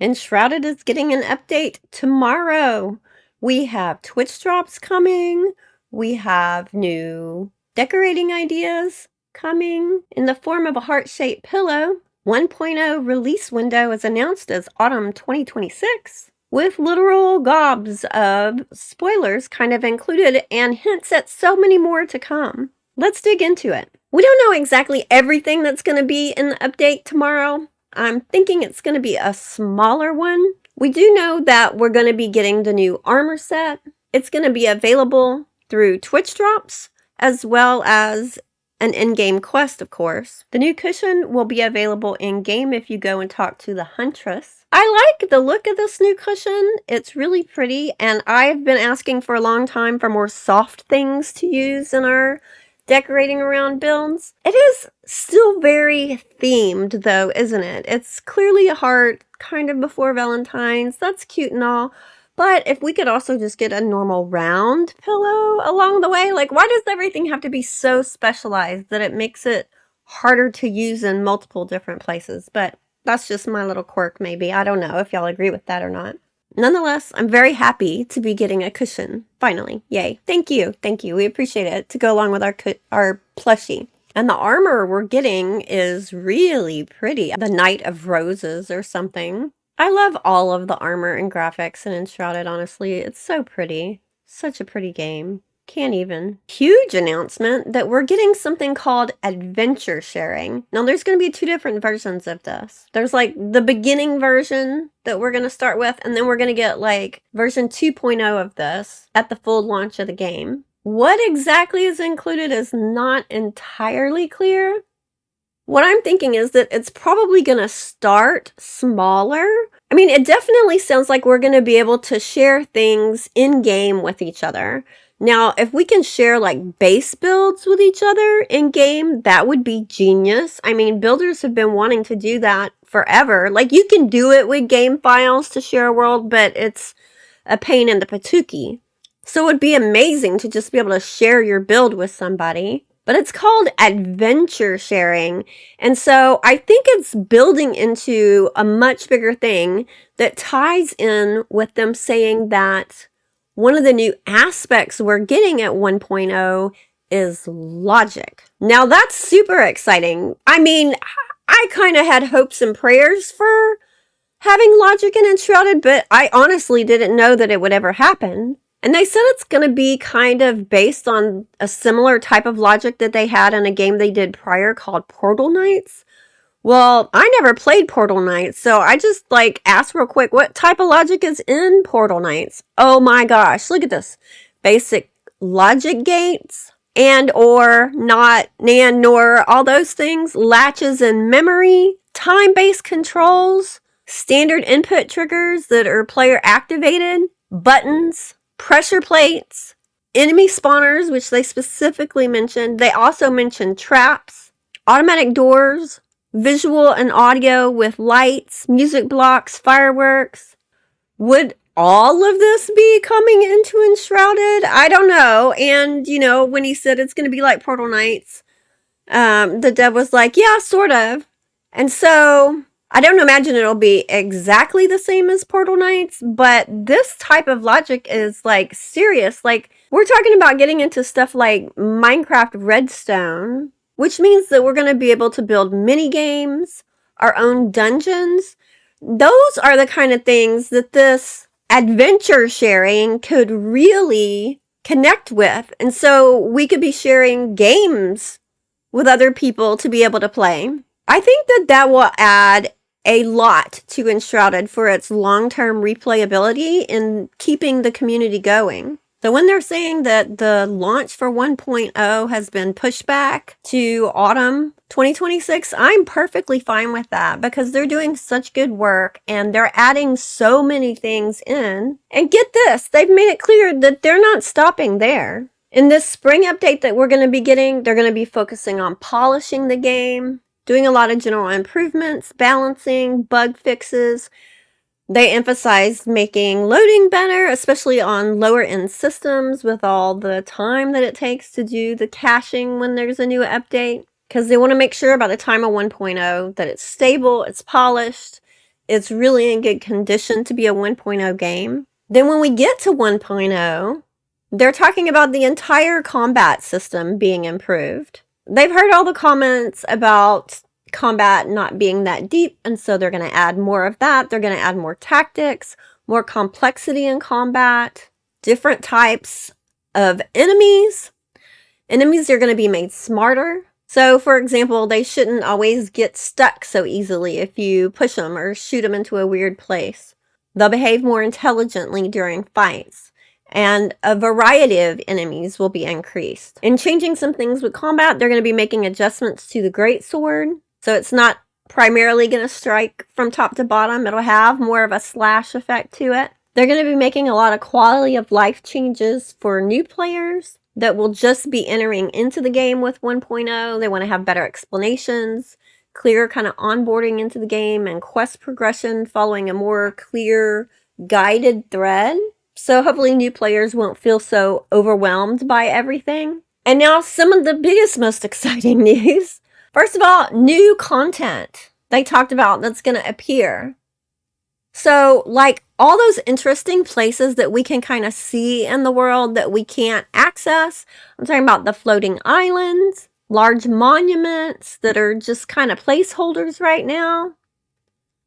Enshrouded is getting an update tomorrow. We have Twitch drops coming. We have new decorating ideas coming in the form of a heart-shaped pillow. 1.0 release window is announced as autumn 2026, with literal gobs of spoilers kind of included and hints at so many more to come. Let's dig into it. We don't know exactly everything that's going to be in the update tomorrow. I'm thinking it's going to be a smaller one. We do know that we're going to be getting the new armor set. It's going to be available through Twitch drops, as well as an in-game quest, of course. The new cushion will be available in-game if you go and talk to the Huntress. I like the look of this new cushion. It's really pretty, and I've been asking for a long time for more soft things to use in our decorating around builds. It is still very themed though, isn't it? It's clearly a heart, kind of before Valentine's. That's cute and all. But if we could also just get a normal round pillow along the way, like why does everything have to be so specialized that it makes it harder to use in multiple different places? But that's just my little quirk maybe. I don't know if y'all agree with that or not. Nonetheless, I'm very happy to be getting a cushion. Finally. Yay. Thank you. Thank you. We appreciate it to go along with our plushie. And the armor we're getting is really pretty. The Knight of Roses or something. I love all of the armor and graphics in Enshrouded, honestly. It's so pretty. Such a pretty game. Can't even. Huge announcement that we're getting something called adventure sharing. Now there's going to be two different versions of this. There's like the beginning version that we're going to start with, and then we're going to get like version 2.0 of this at the full launch of the game. What exactly is included is not entirely clear. What I'm thinking is that it's probably going to start smaller. I mean, it definitely sounds like we're going to be able to share things in-game with each other. Now, if we can share like base builds with each other in game, that would be genius. I mean, builders have been wanting to do that forever. Like you can do it with game files to share a world, but it's a pain in the patookie. So it would be amazing to just be able to share your build with somebody. But it's called adventure sharing. And so I think it's building into a much bigger thing that ties in with them saying that one of the new aspects we're getting at 1.0 is logic. Now that's super exciting. I mean, I kind of had hopes and prayers for having logic in Enshrouded, but I honestly didn't know that it would ever happen. And they said it's going to be kind of based on a similar type of logic that they had in a game they did prior called Portal Knights. Well, I never played Portal Knights, so I just like asked real quick, what type of logic is in Portal Knights? Oh my gosh, look at this. Basic logic gates and or not, nan, nor, all those things. Latches and memory, time-based controls, standard input triggers that are player activated, buttons, pressure plates, enemy spawners, which they specifically mentioned. They also mentioned traps, automatic doors, visual and audio with lights, music blocks, fireworks. Would all of this be coming into Enshrouded? I don't know. And, you know, when he said it's going to be like Portal Knights, the dev was like, yeah, sort of. And so I don't imagine it'll be exactly the same as Portal Knights, but this type of logic is like serious. Like we're talking about getting into stuff like Minecraft Redstone, which means that we're going to be able to build mini games, our own dungeons. Those are the kind of things that this adventure sharing could really connect with. And so we could be sharing games with other people to be able to play. I think that that will add a lot to Enshrouded for its long-term replayability and keeping the community going. So when they're saying that the launch for 1.0 has been pushed back to autumn 2026, I'm perfectly fine with that because they're doing such good work and they're adding so many things in. And get this, they've made it clear that they're not stopping there. In this spring update that we're going to be getting, they're going to be focusing on polishing the game, doing a lot of general improvements, balancing, bug fixes. They emphasized making loading better, especially on lower end systems with all the time that it takes to do the caching when there's a new update. Because they want to make sure by the time of 1.0 that it's stable, it's polished, it's really in good condition to be a 1.0 game. Then when we get to 1.0, they're talking about the entire combat system being improved. They've heard all the comments about combat not being that deep, and so they're going to add more of that. They're going to add more tactics, more complexity in combat, different types of enemies. Enemies are going to be made smarter. So, for example, they shouldn't always get stuck so easily if you push them or shoot them into a weird place. They'll behave more intelligently during fights, and a variety of enemies will be increased. In changing some things with combat, they're going to be making adjustments to the greatsword, so it's not primarily going to strike from top to bottom. It'll have more of a slash effect to it. They're going to be making a lot of quality of life changes for new players that will just be entering into the game with 1.0. They want to have better explanations, clear kind of onboarding into the game, and quest progression following a more clear guided thread. So hopefully new players won't feel so overwhelmed by everything. And now some of the biggest, most exciting news. First of all, new content they talked about that's going to appear. So, like all those interesting places that we can kind of see in the world that we can't access. I'm talking about the floating islands, large monuments that are just kind of placeholders right now.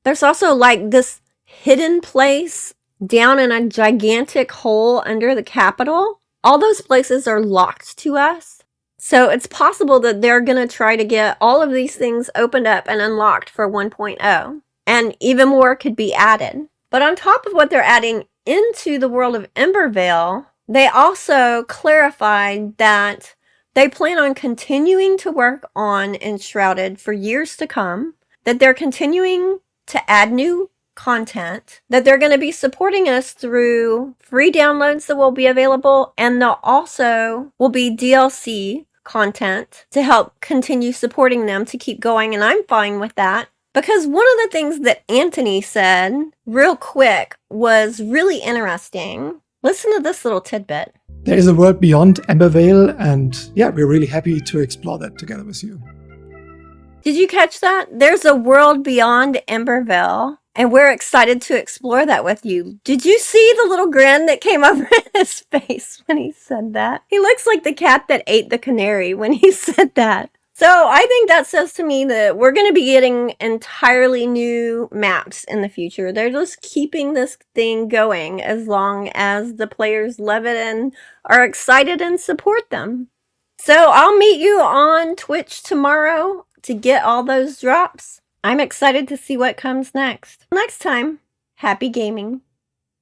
There's also like this hidden place down in a gigantic hole under the Capitol. All those places are locked to us. So it's possible that they're going to try to get all of these things opened up and unlocked for 1.0. And even more could be added. But on top of what they're adding into the world of Embervale, they also clarified that they plan on continuing to work on Enshrouded for years to come, that they're continuing to add new content, that they're going to be supporting us through free downloads that will be available, and there also will be DLC content to help continue supporting them to keep going, and I'm fine with that. Because one of the things that Anthony said real quick was really interesting. Listen to this little tidbit. There is a world beyond Embervale, and yeah, we're really happy to explore that together with you. Did you catch that? There's a world beyond Embervale, and we're excited to explore that with you. Did you see the little grin that came over his face when he said that? He looks like the cat that ate the canary when he said that. So I think that says to me that we're going to be getting entirely new maps in the future. They're just keeping this thing going as long as the players love it and are excited and support them. So I'll meet you on Twitch tomorrow to get all those drops. I'm excited to see what comes next. Next time, happy gaming.